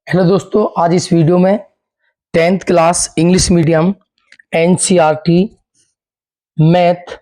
Hello दोस्तों, आज इस वीडियो में 10th class English medium NCERT math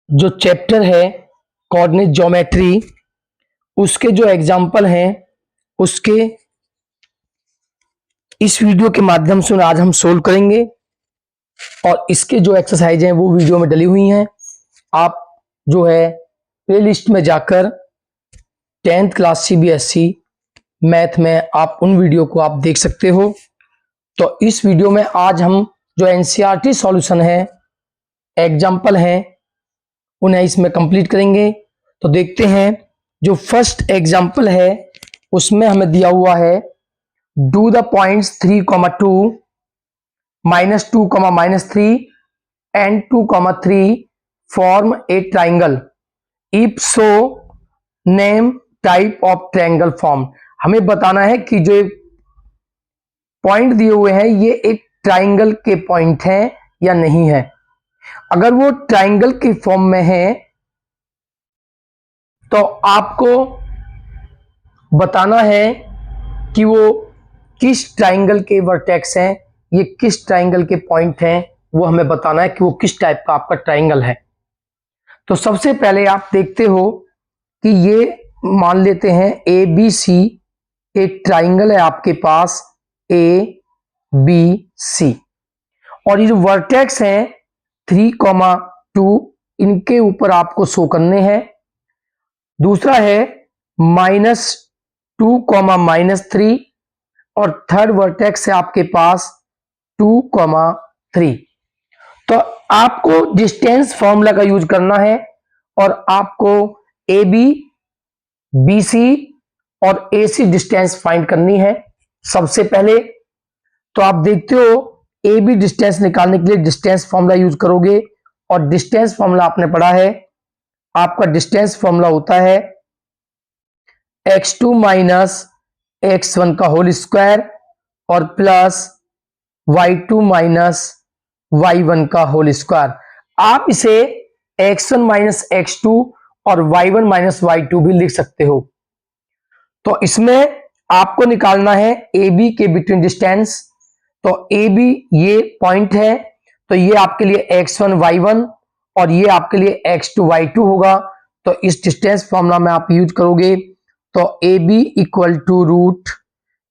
जो चैप्टर है कोऑर्डिनेट ज्योमेट्री, उसके जो एग्जाम्पल हैं उसके इस वीडियो के माध्यम से आज हम सोल्व करेंगे। और इसके जो एक्सरसाइज हैं वो वीडियो में डली हुई हैं। आप जो है प्लेलिस्ट में जाकर 10th क्लास सीबीएसई मैथ में आप उन वीडियो को आप देख सकते हो। तो इस वीडियो में आज हम जो एनसीईआरटी सॉल्यूशन है, एग्जाम्पल हैं, उन्हें इसमें कंप्लीट करेंगे। तो देखते हैं, जो फर्स्ट एग्जाम्पल है उसमें हमें दिया हुआ है do the points 3,2 -2, -3 and 2,3 form A triangle if so name type of triangle form. हमें बताना है कि जो पॉइंट दिए हुए हैं ये एक ट्राइंगल के पॉइंट हैं या नहीं है। अगर वो ट्राइंगल की फॉर्म में है तो आपको बताना है कि वो किस ट्राइंगल के वर्टेक्स हैं, ये किस ट्राइंगल के पॉइंट हैं, वो हमें बताना है कि वो किस टाइप का आपका ट्राइंगल है। तो सबसे पहले आप देखते हो कि ये मान लेते हैं ए बी सी एक ट्राइंगल है आपके पास ए बी सी, और ये जो वर्टेक्स हैं 3,2 इनके ऊपर आपको शो करने हैं। दूसरा है -2, -3 और थर्ड वर्टेक्स है आपके पास 2,3। तो आपको डिस्टेंस फॉर्मूला का यूज करना है और आपको ए बी बी सी और ए सी डिस्टेंस फाइंड करनी है। सबसे पहले तो आप देखते हो ए बी डिस्टेंस निकालने के लिए डिस्टेंस फॉर्मूला यूज करोगे, और डिस्टेंस फॉर्मूला आपने पढ़ा है, आपका डिस्टेंस फॉर्मूला होता है x2 - x1 का होल स्क्वायर और प्लस y2 - y1 का होल स्क्वायर। आप इसे x1 - x2 और y1 - y2 भी लिख सकते हो। तो इसमें आपको निकालना है ए बी के बिटवीन डिस्टेंस। तो ए बी ये पॉइंट है, तो ये आपके लिए x1 y1 और ये आपके लिए x2 y2 होगा। तो इस डिस्टेंस फॉर्मूला में आप यूज करोगे तो A B equal to root,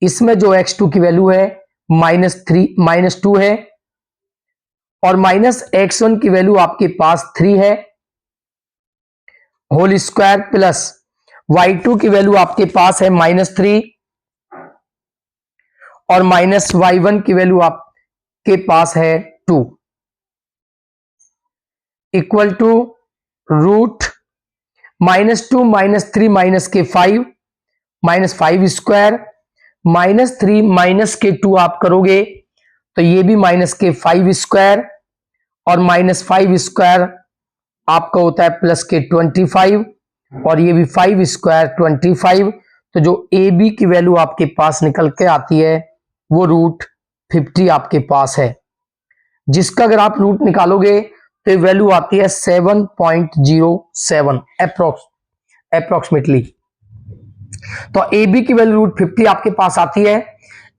इसमें जो x2 की वैल्यू है -2 है और -x1 की वैल्यू आपके पास 3 है, होल स्क्वायर प्लस y2 की वैल्यू आपके पास है -3 और -y1 की वैल्यू आपके पास है 2 इक्वल टू रूट -2 -3 के 5 -5 स्क्वायर -3 के 2 आप करोगे तो ये भी -5 स्क्वायर और -5 स्क्वायर आपका होता है +के 25 और ये भी 5 स्क्वायर 25। तो जो ए बी की वैल्यू आपके पास निकल के आती है वो √50 आपके पास है, जिसका अगर आप रूट निकालोगे तो वैल्यू आती है 7.07 अप्रोक्सीमेटली। तो ए बी की वैल्यू √50 आपके पास आती है।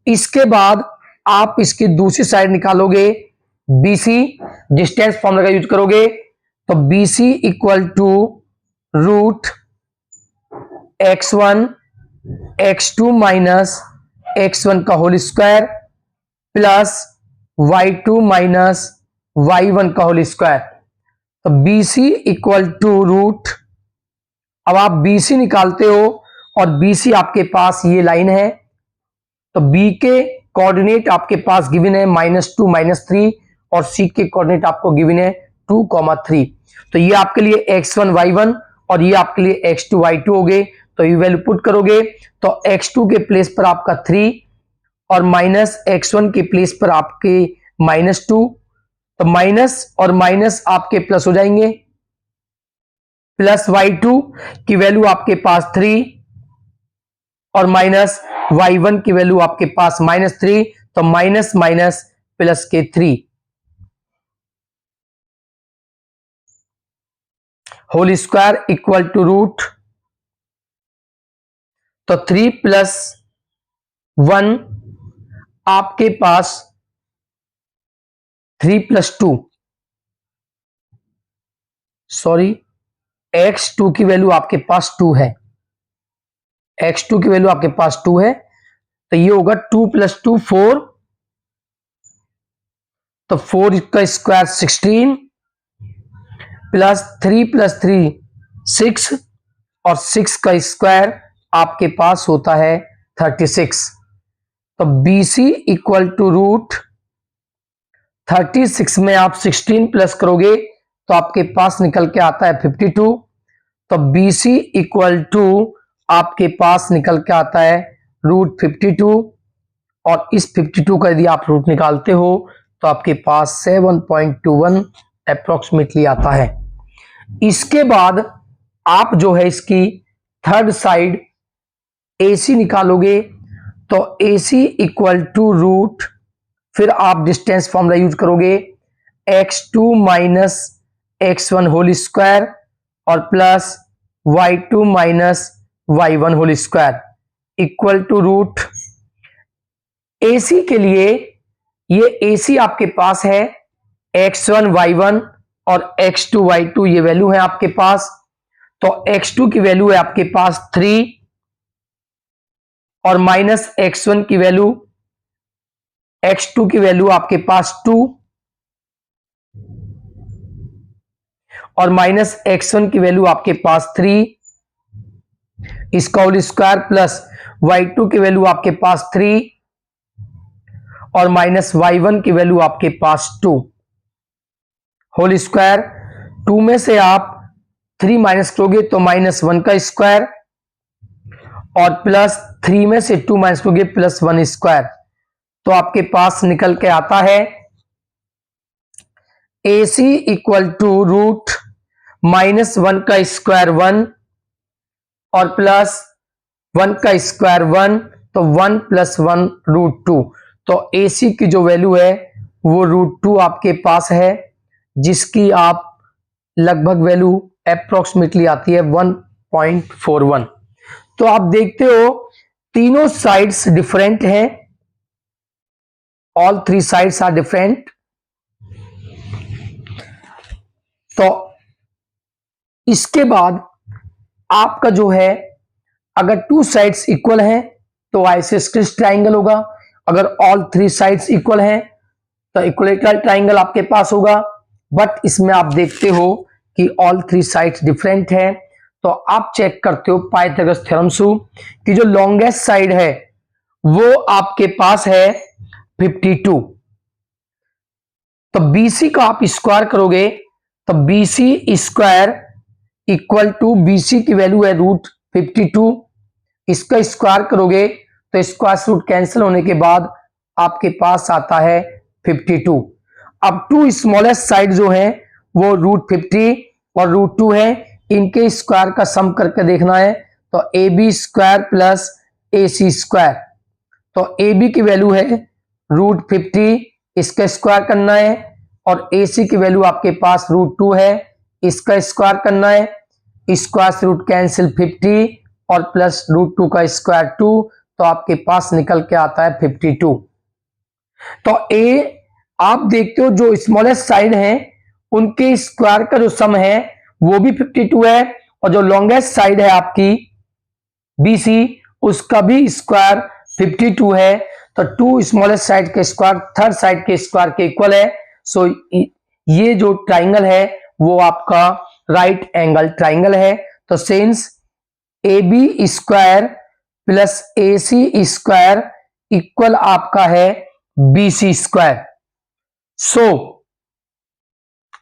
इसके बाद आप इसकी दूसरी साइड निकालोगे, बी सी डिस्टेंस फॉर्मूला का यूज करोगे तो B C equal to √x1 x2 - x1 का whole square plus y2 - y1 का होल स्क्वायर। तो B C equal to root, अब आप बी सी निकालते हो और बी सी आपके पास ये लाइन है, तो बी के कोऑर्डिनेट आपके पास गिवन है -2 -3 और सी के कोऑर्डिनेट आपको गिवन है 2,3। तो ये आपके लिए x1 y1 और ये आपके लिए x2 y2 हो गए। तो ये वैल्यू पुट करोगे तो x2 के प्लेस पर आपका 3 और -x1 के प्लेस पर आपके -2, तो माइनस और माइनस आपके प्लस हो जाएंगे, प्लस y2 की वैल्यू आपके पास 3 और माइनस y1 की वैल्यू आपके पास -3, तो माइनस माइनस प्लस के 3 whole square equal to root. तो 3 + 1 आपके पास 3+2, सॉरी, x2 की वैल्यू आपके पास 2 है, x2 की वैल्यू आपके पास 2 है, तो ये होगा 2 + 2 4, तो 4 का स्क्वायर 16 प्लस 3 + 3 6, और 6 का स्क्वायर आपके पास होता है 36। तो BC इक्वल टू रूट 36 में आप 16 प्लस करोगे तो आपके पास निकल के आता है 52। तो BC इक्वल टू आपके पास निकल के आता है रूट 52, और इस 52 का यदि आप रूट निकालते हो तो आपके पास 7.21 अप्रोक्सीमेटली आता है। इसके बाद आप जो है इसकी थर्ड साइड AC निकालोगे, तो AC इक्वल टू रूट, फिर आप डिस्टेंस फॉर्मूला यूज करोगे, x2 minus x1 whole square और plus y2 minus y1 whole square equal to root. AC के लिए ये AC आपके पास है x1 y1 और x2 y2, ये वैल्यू है आपके पास। तो x2 की वैल्यू है आपके पास 3 और माइनस x1 की वैल्यू, x2 की वैल्यू आपके पास 2 और माइनस x1 की वैल्यू आपके पास 3, इसका होल स्क्वायर प्लस y2 की वैल्यू आपके पास 3 और माइनस y1 की वैल्यू आपके पास 2 होल स्क्वायर। 2 में से आप 3 माइनस करोगे तो -1 का स्क्वायर, और प्लस 3 में से 2 माइनस करोगे +1 स्क्वायर, तो आपके पास निकल के आता है AC इक्वल टू रूट -1 का स्क्वायर 1 और प्लस 1 का स्क्वायर 1, तो 1 + 1 √2। तो AC की जो वैल्यू है वो √2 आपके पास है, जिसकी आप लगभग वैल्यू अप्रोक्सीमेटली आती है 1.41। तो आप देखते हो तीनों साइड्स डिफरेंट हैं, ऑल 3 साइड्स आर डिफरेंट। तो इसके बाद आपका जो है, अगर 2 साइड्स इक्वल हैं तो आइसोस्केलेस ट्राइंगल होगा, अगर ऑल 3 साइड्स इक्वल हैं तो इक्विलैटरल ट्राइंगल आपके पास होगा। बट इसमें आप देखते हो कि ऑल 3 साइड्स डिफरेंट हैं, तो आप चेक करते हो पाइथागोरस थ्योरम से कि जो लॉन्गेस्ट साइड है वो आपके पास है 52। तो BC का आप स्क्वायर करोगे तो BC square equal to, BC की वैल्यू है √52, इसका स्क्वायर करोगे तो स्क्वायर रूट कैंसिल होने के बाद आपके पास आता है 52। अब 2 स्मॉलेस्ट साइड जो है वो √50 और √2 है, इनके स्क्वायर का सम करके देखना है, तो AB square plus AC square. तो AB की वैल्यू है √50, इसका स्क्वायर करना है, और AC की वैल्यू आपके पास √2 है, इसका स्क्वायर करना है, स्क्वायर से रूट कैंसिल 50 और प्लस √2 का स्क्वायर 2, तो आपके पास निकल के आता है 52। तो A आप देखते हो जो स्मॉलेस्ट साइड है उनके स्क्वायर का जो सम है वो भी 52 है, और जो लॉन्गेस्ट साइड है आपकी BC उसका भी स्क्वायर 52 है। तो 2 स्मॉलेस्ट साइड के स्क्वायर थर्ड साइड के स्क्वायर के इक्वल है। सो ये जो ट्राइंगल है वो आपका राइट एंगल ट्राइंगल है। तो since AB square plus AC square equal आपका है BC स्क्वायर। सो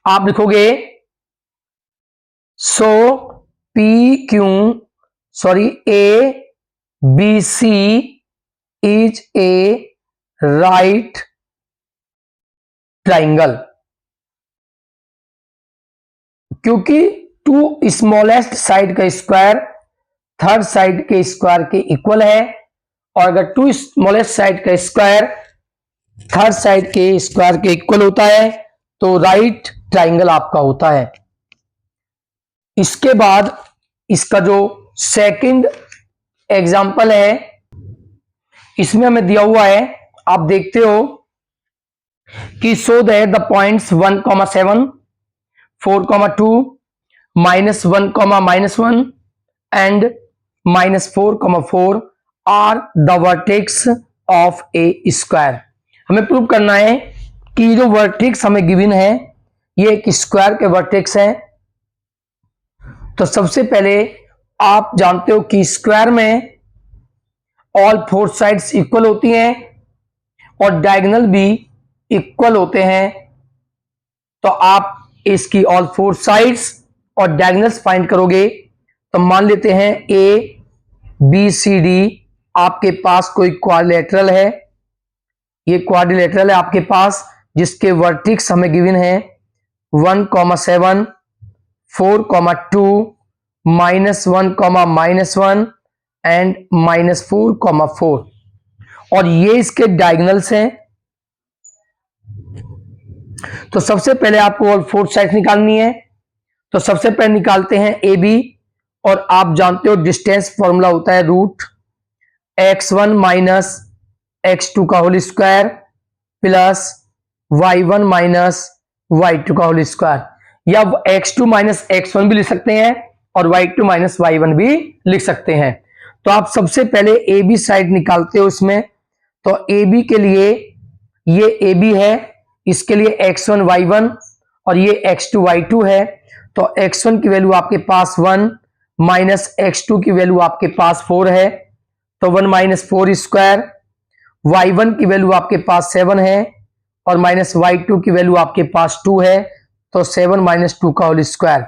आप लिखोगे ABC is a right triangle, क्योंकि 2 स्मॉलेस्ट साइड का स्क्वायर थर्ड साइड के स्क्वायर के इक्वल है, और अगर 2 स्मॉलेस्ट साइड का स्क्वायर थर्ड साइड के स्क्वायर के इक्वल होता है तो राइट ट्राइंगल आपका होता है। इसके बाद इसका जो सेकंड एग्जांपल है, इसमें हमें दिया हुआ है, आप देखते हो कि show that the points 1,7, 4,2, -1, and -4,4 are the vertex of a square. हमें प्रूव करना है कि जो वर्टेक्स हमें गिवन है ये एक स्क्वायर के वर्टेक्स है। तो सबसे पहले आप जानते हो कि स्क्वायर में ऑल फोर साइड्स इक्वल होती हैं और डायगोनल भी इक्वल होते हैं। तो आप इसकी ऑल फोर साइड्स और डायगोनल्स फाइंड करोगे। तो मान लेते हैं ए बी सी डी आपके पास कोई क्वाड्रिलेटरल है, ये क्वाड्रिलेटरल है आपके पास, जिसके वर्टेक्स हमें गिवन है 1,7, 4,2, -1, एंड -4,4 और ये इसके डायगोनल्स हैं। तो सबसे पहले आपको ऑल फोर साइड निकालनी है। तो सबसे पहले निकालते हैं ए बी, और आप जानते हो डिस्टेंस फॉर्मूला होता है √x1 माइनस x2 का whole square plus y1 minus y2 का होल स्क्वायर, या x2 माइनस x1 भी लिख सकते हैं और y2 माइनस y1 भी लिख सकते हैं। तो आप सबसे पहले ए बी साइड निकालते हो इसमें। तो ए बी के लिए ये ए बी है, इसके लिए x1 y1 और ये x2 y2 है। तो x1 की वैल्यू आपके पास 1 माइनस x2 की वैल्यू आपके पास 4 है, तो 1 माइनस 4 स्क्वायर। y1 की वैल्यू आपके पास 7 है और माइनस y2 की वैल्यू आपके पास 2 है, तो 7 माइनस 2 का होल स्क्वायर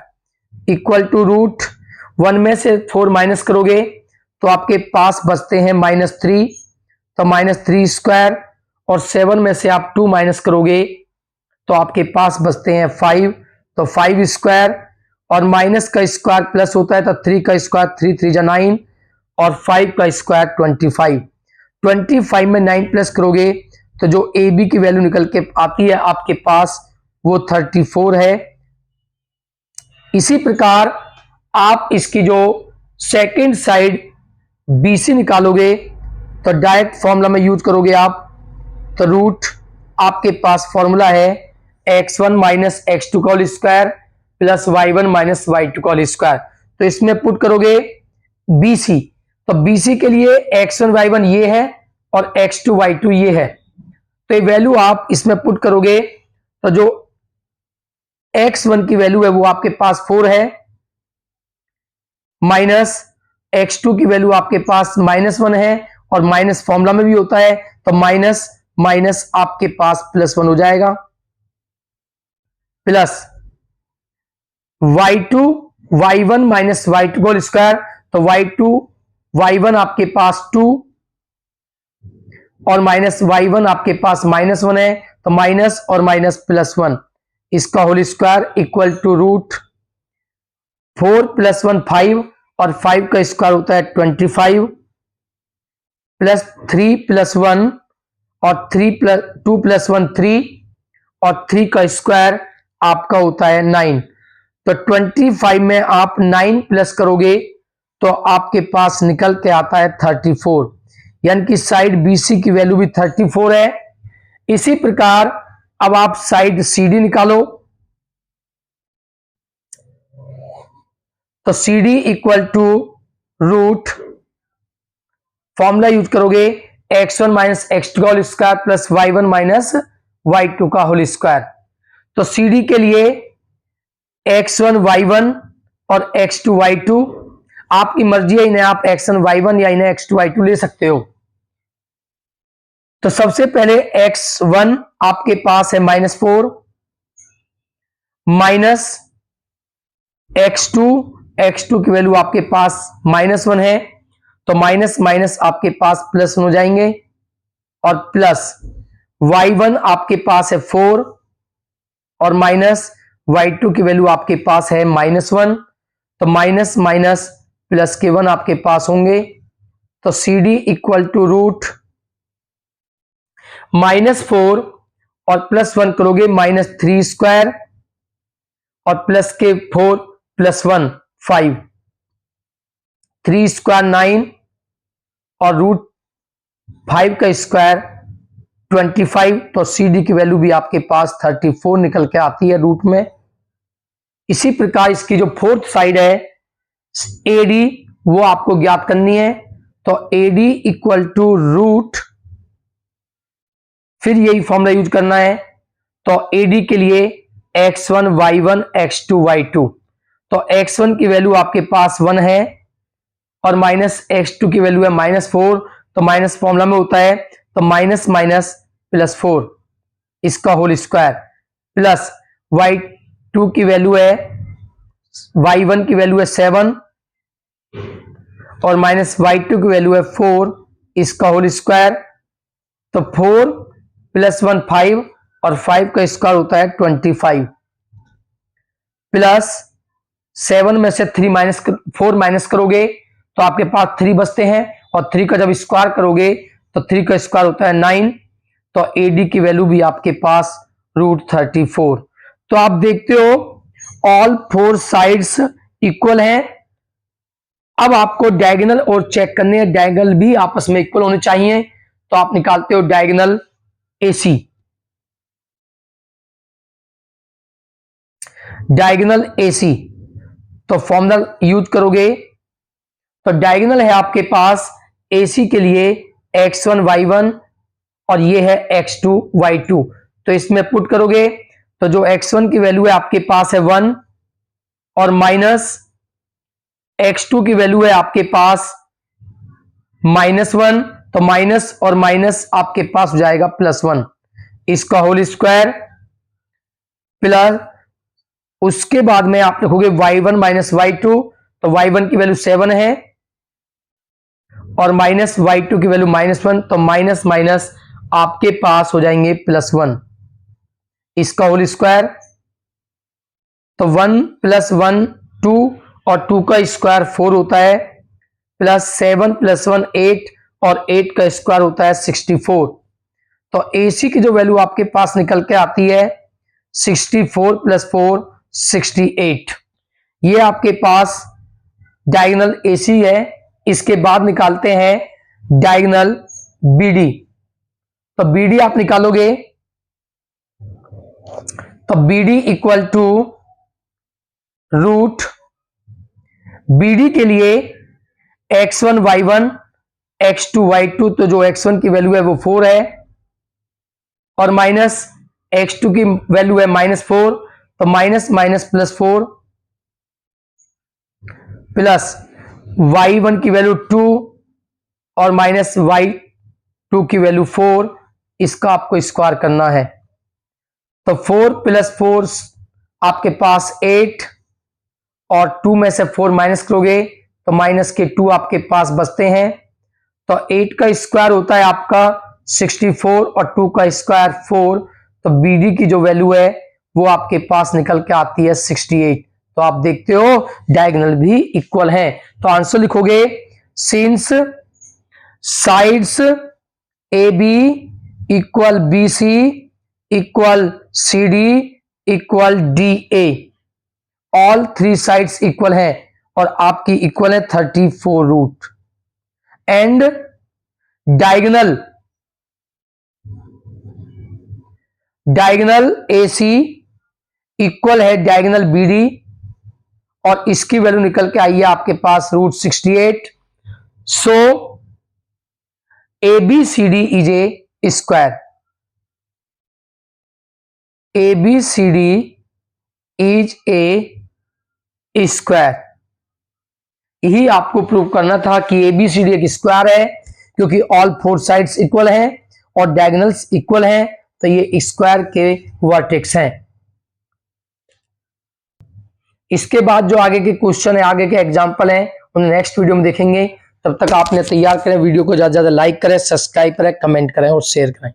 इक्वल टू √1 में से 4 माइनस करोगे तो आपके पास बचते हैं -3, तो -3 स्क्वायर, और 7 में से आप 2 माइनस करोगे तो आपके पास बचते हैं 5, तो 5 स्क्वायर, और माइनस का स्क्वायर प्लस होता है तो 3 का स्क्वायर 3 3 जा 9, और 5 का स्क्वायर 25। 25 में 9 प्लस करोगे तो जो ए बी की वैल्यू निकल के आती है आपके पास वो 34 है। इसी प्रकार आप इसकी जो सेकंड साइड बी सी निकालोगे तो डायरेक्ट फॉर्मूला में यूज करोगे आप। तो रूट आपके पास फॉर्मूला है x1 माइनस x2 का whole square plus y1 minus y2 का होल स्क्वायर। तो इसमें पुट करोगे BC, तो BC के लिए x1 y1 ये है और x2 y2 ये है। तो ये वैल्यू आप इसमें पुट करोगे तो जो x1 की वैल्यू है वो आपके पास 4 है, माइनस x2 की वैल्यू आपके पास -1 है, और माइनस फॉर्मूला में भी होता है तो माइनस माइनस आपके पास +1 हो जाएगा, plus y2 y1 minus y2 whole square, तो y2 y1 आपके पास 2 और माइनस y1 आपके पास -1 है, तो माइनस और माइनस +1 इसका होल स्क्वायर इक्वल टू √4 + 1 5, और 5 का स्क्वायर होता है 25, प्लस 3 + 1 और 2 + 1 3, और 3 का स्क्वायर आपका होता है 9। तो 25 में आप 9 प्लस करोगे तो आपके पास निकल के आता है 34, यानी कि साइड BC की वैल्यू भी 34 है। इसी प्रकार अब आप साइड CD निकालो। तो CD equal to root formula use करोगे x1 माइनस x2 का whole square plus y1 minus y2 का होल स्क्वायर। तो CD के लिए x1 y1 और x2 y2, आपकी मर्जी है, इन्हें आप x1 y1 या इन्हें x2 y2 ले सकते हो। तो सबसे पहले x1 आपके पास है -4 माइनस x2 की वैल्यू आपके पास -1 है, तो माइनस माइनस आपके पास +1 हो जाएंगे, और प्लस y1 आपके पास है 4 और माइनस y2 की वैल्यू आपके पास है -1, तो माइनस माइनस प्लस के 1 आपके पास होंगे। तो CD इक्वल टू -4 और +1 करोगे -3 स्क्वायर, और प्लस के 4 + 1 5, 3 स्क्वायर 9, और 5 का स्क्वायर 25, तो सी डी की वैल्यू भी आपके पास 34 निकल के आती है रूट में। इसी प्रकार इसकी जो फोर्थ साइड है ए डी, वो आपको ज्ञात करनी है। तो A D equal to root, फिर यही फॉर्मूला यूज करना है। तो ए डी के लिए x1 y1 x2 y2, तो x1 की वैल्यू आपके पास 1 है और माइनस x2 की वैल्यू है -4, तो माइनस फॉर्मूला में होता है, तो माइनस माइनस +4 इसका होल स्क्वायर, प्लस y2 की वैल्यू है, y1 की वैल्यू है 7 और माइनस y2 की वैल्यू है 4 इसका होल स्क्वायर। तो 4 + 1 5 और 5 का स्क्वायर होता है 25, प्लस 7 में से 4 माइनस करोगे तो आपके पास 3 बचते हैं, और 3 का जब स्क्वायर करोगे तो 3 का स्क्वायर होता है 9। तो ए डी की वैल्यू भी आपके पास √34। तो आप देखते हो ऑल 4 साइड्स इक्वल हैं। अब आपको डायगोनल और चेक करने हैं, डायगोनल भी आपस में इक्वल होने चाहिए। तो आप निकालते हो डायगोनल एसी, डायगोनल एसी, तो फॉर्मूला यूज करोगे। तो डायगोनल है आपके पास एसी के लिए x1 y1 और ये है x2 y2, तो इसमें पुट करोगे तो जो x1 की वैल्यू है आपके पास है 1 और माइनस x2 की वैल्यू है आपके पास -1, तो माइनस और माइनस आपके पास हो जाएगा +1 इसका होल स्क्वायर, प्लस उसके बाद में आप लिखोगे y1 - y2, तो y1 की वैल्यू 7 है और माइनस y2 की वैल्यू -1, तो माइनस माइनस आपके पास हो जाएंगे +1 इसका होल स्क्वायर। तो 1 + 1 2 और 2 का स्क्वायर 4 होता है, प्लस 7 + 1 8 और 8 का स्क्वायर होता है 64। तो AC की जो वैल्यू आपके पास निकल के आती है 64 + 4 68, ये आपके पास डायगोनल AC है। इसके बाद निकालते हैं डायगोनल BD, तो BD आप निकालोगे तो BD equal to root, BD के लिए x1 y1 x2 y2, तो जो x1 की वैल्यू है वो 4 है और माइनस x2 की वैल्यू है -4, तो माइनस माइनस +4 प्लस y1 की वैल्यू 2 और माइनस y2 की वैल्यू 4, इसका आपको स्क्वायर करना है। तो 4 + 4 आपके पास 8 और 2 में से 4 माइनस करोगे तो माइनस के 2 आपके पास बचते हैं। तो 8 का स्क्वायर होता है आपका 64 और 2 का स्क्वायर 4, तो BD की जो वैल्यू है वो आपके पास निकल के आती है 68। तो आप देखते हो डायगोनल भी इक्वल हैं। तो आंसर लिखोगे since sides AB equal BC equal CD equal DA, all 3 sides equal है और आपकी इक्वल है 34 root, and diagonal AC equal है डायगोनल BD और इसकी वैल्यू निकल के आई है आपके पास √68। So ABCD is a square, ABCD is a square. यही आपको प्रूव करना था कि ABCD एक स्क्वायर है, क्योंकि ऑल 4 साइड्स इक्वल हैं और डायगोनल्स इक्वल हैं, तो ये स्क्वायर के वर्टेक्स हैं। इसके बाद जो आगे के क्वेश्चन है, आगे के एग्जाम्पल हैं, उन्हें नेक्स्ट वीडियो में देखेंगे। तब तक आपने तैयार करें वीडियो को, ज्यादा से ज्यादा लाइक करें, सब्सक्राइब करें, कमेंट करें और शेयर करें।